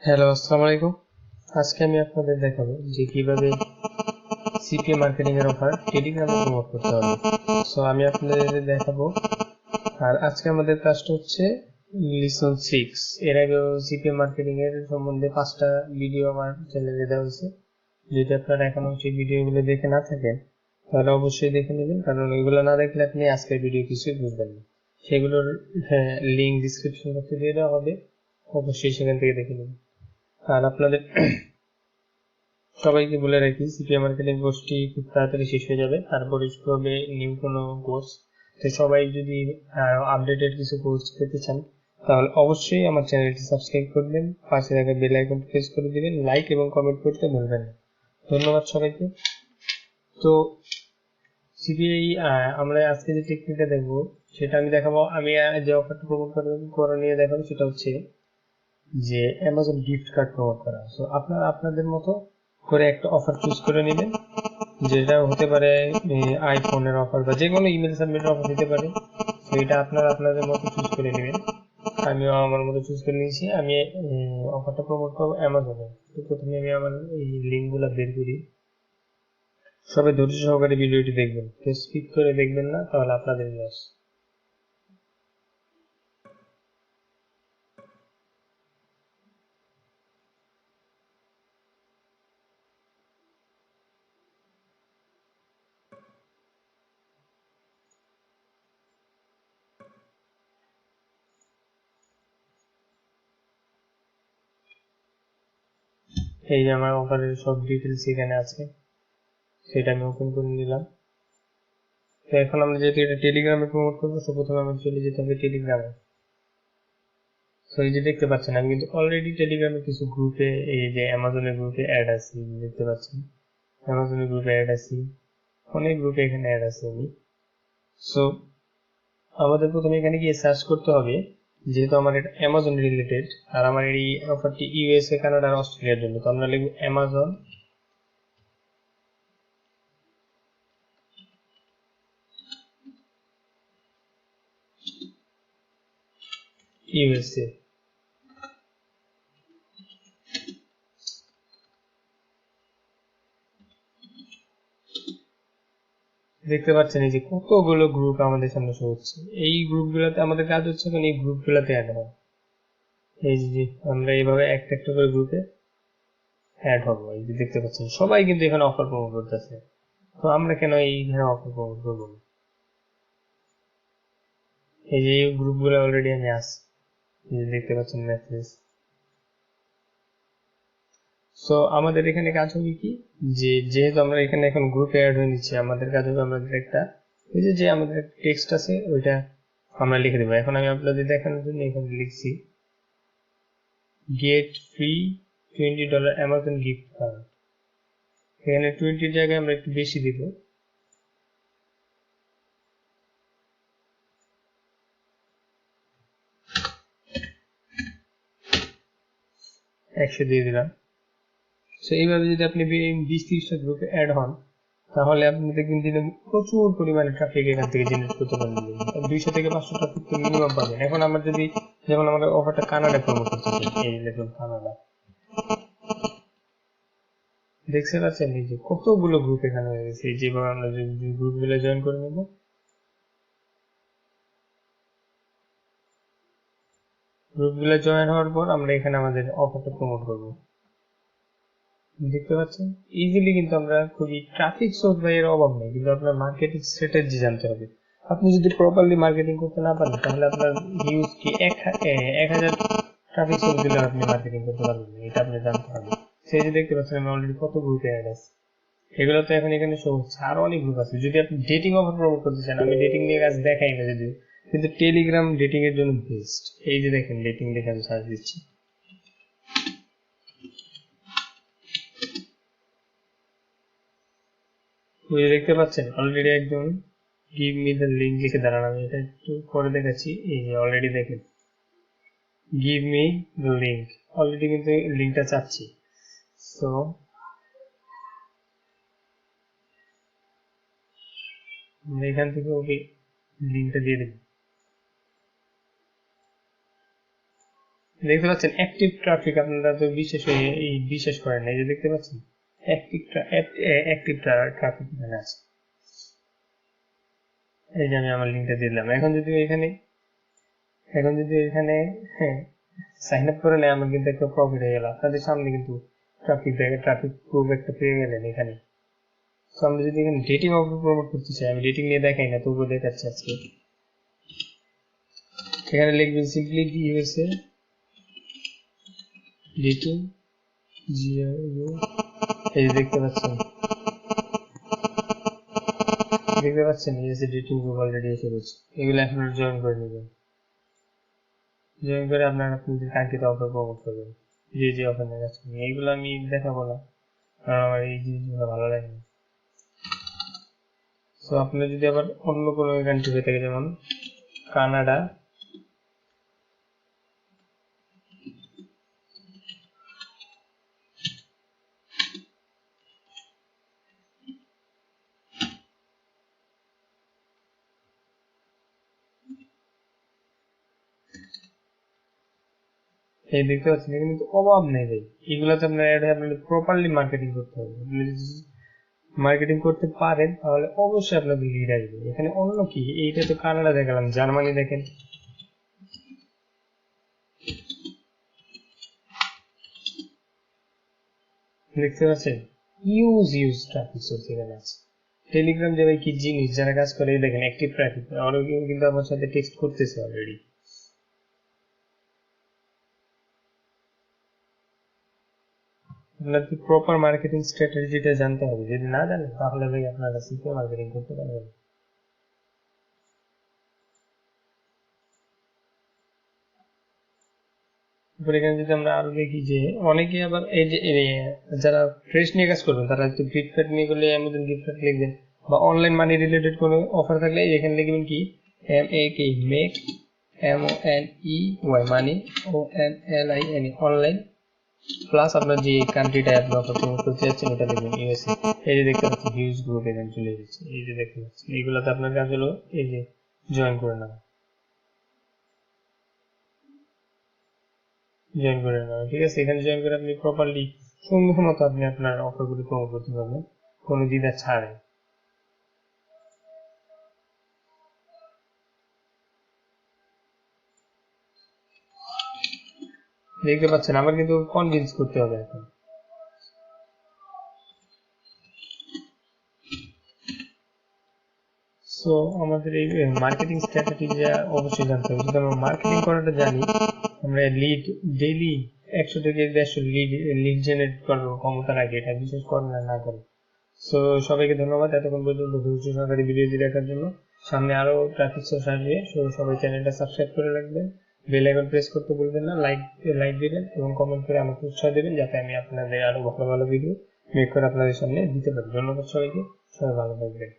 Hello, আসসালামু আলাইকুম। আজকে আমি আপনাদের দেখাবো যে কিভাবে সিপিএ মার্কেটিং এর অফার টেলিগ্রামে প্রমোট করতে হবে। সো আমি আপনাদের দেখাবো। আর আজকে আমাদের কাজটা হচ্ছে লিসন 6। এর আগেও সিপিএ মার্কেটিং এর সম্বন্ধে 5টা ভিডিও আমার চ্যানেলে দেওয়া হয়েছে। যদি আপনারা এখনো সেই ভিডিওগুলো দেখে না থাকেন তাহলে অবশ্যই দেখে নেবেন, কারণ ওইগুলো না দেখলে আপনি আজকের ভিডিও কিছুই বুঝবেন না। সেগুলোর লিঙ্ক ডিসক্রিপশন বক্সে দিয়ে দেওয়া হবে, অবশ্যই সেখান থেকে দেখে নেবেন। আর আপনাদের সবাইকে বলে রাখি, সিপিএ মার্কেটিং কোর্সটি খুব তাড়াতাড়ি শেষ হয়ে যাবে, তারপরে শুরু হবে নিউ কোনো কোর্স। তো সবাই যদি আপডেটেড কিছু কোর্স পেতে চান তাহলে অবশ্যই আমার চ্যানেলটি সাবস্ক্রাইব করবেন, পাশে থাকা বেল আইকনটি প্রেস করে দিবেন, লাইক এবং কমেন্ট করতে ভুলবেন না। ধন্যবাদ সবাইকে। তো সিপিআই আমরা আজকে যে টেকনিকটা দেখবো সেটা আমি দেখাবো। আমি যে অফারটা প্রমোট করা নিয়ে দেখাবো সেটা হচ্ছে যে অ্যামাজন গিফট কার্ড প্রমোট করা। সো আপনারা আপনাদের মতো করে একটা অফার চুজ করে নেবেন, যেটা হতে পারে আইফোনের অফার বা যে কোনো ইমেল সাবমিটের অফার হতে পারে। তো এটা আপনারা আপনাদের মতো চুজ করে নেবেন। আমিও আমার মতো চুজ করে নিয়েছি। আমি অফারটা প্রমোট করবো অ্যামাজনে। তো প্রথমে আমি আমার এই লিঙ্কগুলো বের করি। সবাই ধৈর্য সহকারে ভিডিওটি দেখবেন, কেউ স্কিপ করে দেখবেন না, তাহলে আপনাদের লস। এই যে আমার অফারের সব ডিটেলস এখানে আছে, সেটা আমি ওপেন করে নিলাম। তো এখন আমরা যেহেতু এটা টেলিগ্রামে প্রমোট করবো, তো প্রথমে আমার চলে যেতে হবে টেলিগ্রামে। তো এই যে দেখতে পাচ্ছেন আমি কিন্তু অলরেডি টেলিগ্রামে কিছু গ্রুপে, এই যে অ্যামাজনের গ্রুপে অ্যাড আছি, দেখতে পাচ্ছেন অ্যামাজনের গ্রুপে অ্যাড আছি, অনেক গ্রুপে এখানে অ্যাড আছি আমি। সো আমাদের প্রথমে এখানে গিয়ে সার্চ করতে হবে, যেহেতু আমার এটা অ্যামাজন রিলেটেড আর আমার এই অফারটি ইউএসএ, কানাডা আর অস্ট্রেলিয়ার জন্য। তো আমরা লিখব অ্যামাজন ইউএসএ। দেখতে পাচ্ছেন এই যে কতগুলো গ্রুপ আমাদের সামনে শো হচ্ছে। এই গ্রুপগুলোতে আমাদের কাজ হচ্ছে এখন এই গ্রুপগুলোতে অ্যাড হওয়া। এই যে আমরা এইভাবে একটা একটা করে গ্রুপে অ্যাড হবো। এই যে দেখতে পাচ্ছেন সবাই কিন্তু এখানে অফার প্রমোট করতেছে। তো আমরা কেন এইখানে অফার প্রমোট করবো না? এই যে গ্রুপগুলো অলরেডি আমি আছি, এই যে দেখতে পাচ্ছেন মেসেজ। সো আমাদের এখানে কাজ হবে কি, যে যেহেতু আমরা এখানে এখন গ্রুপে অ্যাড হয়ে নিচ্ছি, আমাদের কাজ হবে আমাদের একটা ওই যে আমাদের টেক্সট আছে ওইটা আমরা লিখে দেবো। এখন আমি আপনাদের দেখানোর জন্য এখানে লিখছি gate free $20 Amazon gift card. এখানে 20 জায়গায় আমরা একটু বেশি দিব, 100 দিয়ে দিলাম। সো এইভাবে যদি আপনি 20-30টা গ্রুপে অ্যাড হন তাহলে আপনি দেখবেন দিনে প্রচুর পরিমাণে ট্রাফিক এখান থেকে জেনারেট করতে পারবেন। 200 থেকে 500 ট্রাফিক তো মিনিমাম পাবেন। এখন আমরা যদি যেমন আমরা অফারটা কানাডা প্রমোট করতেছি, এই দেখুন কানাডা, দেখতে পাচ্ছেন এই যে কতগুলো গ্রুপ এখানে হয়ে গেছে। যেভাবে আমরা যদি গ্রুপগুলো জয়েন করে নেব, গ্রুপগুলো জয়েন হওয়ার পর আমরা এখানে আমাদের অফারটা প্রমোট করব। দেখতে পাচ্ছেন ইজিলি কিন্তু আমরা খুবই ট্রাফিক সোর্স বা এর অভাব নেই, কিন্তু আপনার মার্কেটিং স্ট্র্যাটেজি জানতে হবে। আপনি যদি প্রপারলি মার্কেটিং করতে না পারেন তাহলে আপনার হিউজ কি 1000 ট্রাফিক সোর্স দিলে আপনি মার্কেটিং করতে পারবেন না, এটা আপনি জানতে হবে। সেই যে দেখতে পাচ্ছেন আমি অলরেডি কত গ্রুপে অ্যাড আছে, এগুলো তো এখন এখানে শো হচ্ছে। আরো অনেক গ্রুপ আছে। যদি আপনি ডেটিং অফার প্রমোট করতে চান, আমি ডেটিং নিয়ে কাজ দেখাই না যদিও, কিন্তু টেলিগ্রাম ডেটিং এর জন্য বেস্ট। এই যে দেখেন ডেটিং দেখে আমি সার্চ দিচ্ছি, ওই যে দেখতে পাচ্ছেন অলরেডি একজন গিভ মি দ্য লিঙ্ক লিখে দাঁড়ান। আমি এটা একটু পরে দেখাচ্ছি। এই যে অলরেডি দেখেন give me the link, already কিন্তু লিঙ্কটা চাচ্ছি। সো এখান থেকে ওকে লিঙ্কটা দিয়ে দেব। দেখতে পাচ্ছেন অ্যাক্টিভ ট্রাফিক, আপনারা তো বিশ্বাস করেন না, এই যে দেখতে পাচ্ছেন অ্যাক্টিভ ট্রাফিক এখানে আছে। এই যে আমি আমার লিঙ্কটা দিলাম। এখন যদি এখানে সাইন আপ করে নেয়, আমার কিন্তু একটা প্রফিট হয়ে গেল। আপনাদের সামনে কিন্তু ট্রাফিক প্রুফ একটা পেয়ে গেলেন এখানে। তো আমরা যদি এখানে ডেটিং অফার প্রমোট করতে চাই, আমি ডেটিং নিয়ে দেখাই না, তবুও দেখাচ্ছি আজকে। এখানে লিখবেন সিম্পলি ইউএসএ ডেটিং এই দেখতে পাচ্ছেন ইউএসএ ডেটিং গ্রুপ অলরেডি এসে গেছে। এগুলো আপনারা জয়েন করে নেবেন। জয়েন করে আপনারা আপনাদের কাঙ্ক্ষিত অফার প্রমোট করবেন, যে অফার নিয়ে যাচ্ছেন। এইগুলো আমি দেখাবো না, কারণ আমার এই জিনিসগুলো ভালো লাগে না। তো আপনার যদি আবার অন্য কোনো কান্ট্রি হয়ে থাকে, যেমন কানাডা, এই দেখতে পাচ্ছেন এখানে কিন্তু অভাব নেই ভাই। এগুলাতে আপনার অ্যাড হয়ে আপনাদের প্রপারলি মার্কেটিং করতে হবে। আপনি যদি মার্কেটিং করতে পারেন তাহলে অবশ্যই আপনাদের লিড আসবে। এখানে অন্য কি, এইটা তো কানাডা দেখালাম, জার্মানি দেখেন, দেখতে পাচ্ছেন ইউজ ট্রাফিক সোর্স এখানে আছে। টেলিগ্রাম যে ভাই কি জিনিস, যারা কাজ করে দেখেন অ্যাক্টিভ ট্রাফিক, অনেকেও কিন্তু আমার সাথে টেক্সট করতেছে অলরেডি। আপনাদের প্রপার মার্কেটিং স্ট্র্যাটেজিটা জানতে হবে। যদি না জানেন তাহলে ভাই আপনারা সিপিএ মার্কেটিং করতে পারবেন। এখানে যদি আমরা আরো দেখি যে অনেকে আবার এই যে যারা ফ্রেশ নিয়ে কাজ করবেন, তারা একটু গিফট নিয়ে করলে অ্যামাজন গিফট লিখবেন, বা অনলাইন মানি রিলেটেড কোনো অফার থাকলে এখানে লিখবেন কি মেক MONEY মানি ONLINE অনলাইন, প্লাস আপনার যে কান্ট্রিটা আপনি অফার প্রমোট করতে যাচ্ছেন ওটা লিখবেন ইউএসএ। এই যে দেখতে পাচ্ছেন হিউজ গ্রুপ এখানে চলে এসেছে। এই যে দেখতে পাচ্ছেন এইগুলোতে আপনার কাজ হলো এই যে জয়েন করে নেওয়া। ঠিক আছে, এখানে জয়েন করে আপনি প্রপারলি সুন্দর মতো আপনি আপনার অফারগুলি প্রমোট করতে পারবেন কোনো দ্বিধা ছাড়াই। দেখতে পাচ্ছেন আমার কিন্তু কনভিন্স করতে হবে এখন। সো আমাদের এই মার্কেটিং স্ট্র্যাটেজি অবশ্যই জানতে হবে। যদি আমরা মার্কেটিং করাটা জানি, আমরা লিড ডেইলি 100 থেকে 150 লিড জেনারেট করার ক্ষমতা রাখি, এটা বিশেষ করে না করে। সো সবাইকে ধন্যবাদ এতক্ষণ পর্যন্ত ধৈর্য সহকারে ভিডিওটি দেখার জন্য। সামনে আরো ট্রাফিক সোর্স আসবে, সবাই চ্যানেলটা সাবস্ক্রাইব করে রাখবেন, বেল আইকন প্রেস করতে ভুলবেন না, লাইক দিবেন এবং কমেন্ট করে আমাকে উৎসাহ দেবেন, যাতে আমি আপনাদের আরো ভালো ভিডিও মেক করে আপনাদের সামনে দিতে পারি। ধন্যবাদ সবাইকে, সবাই ভালো থাকবেন।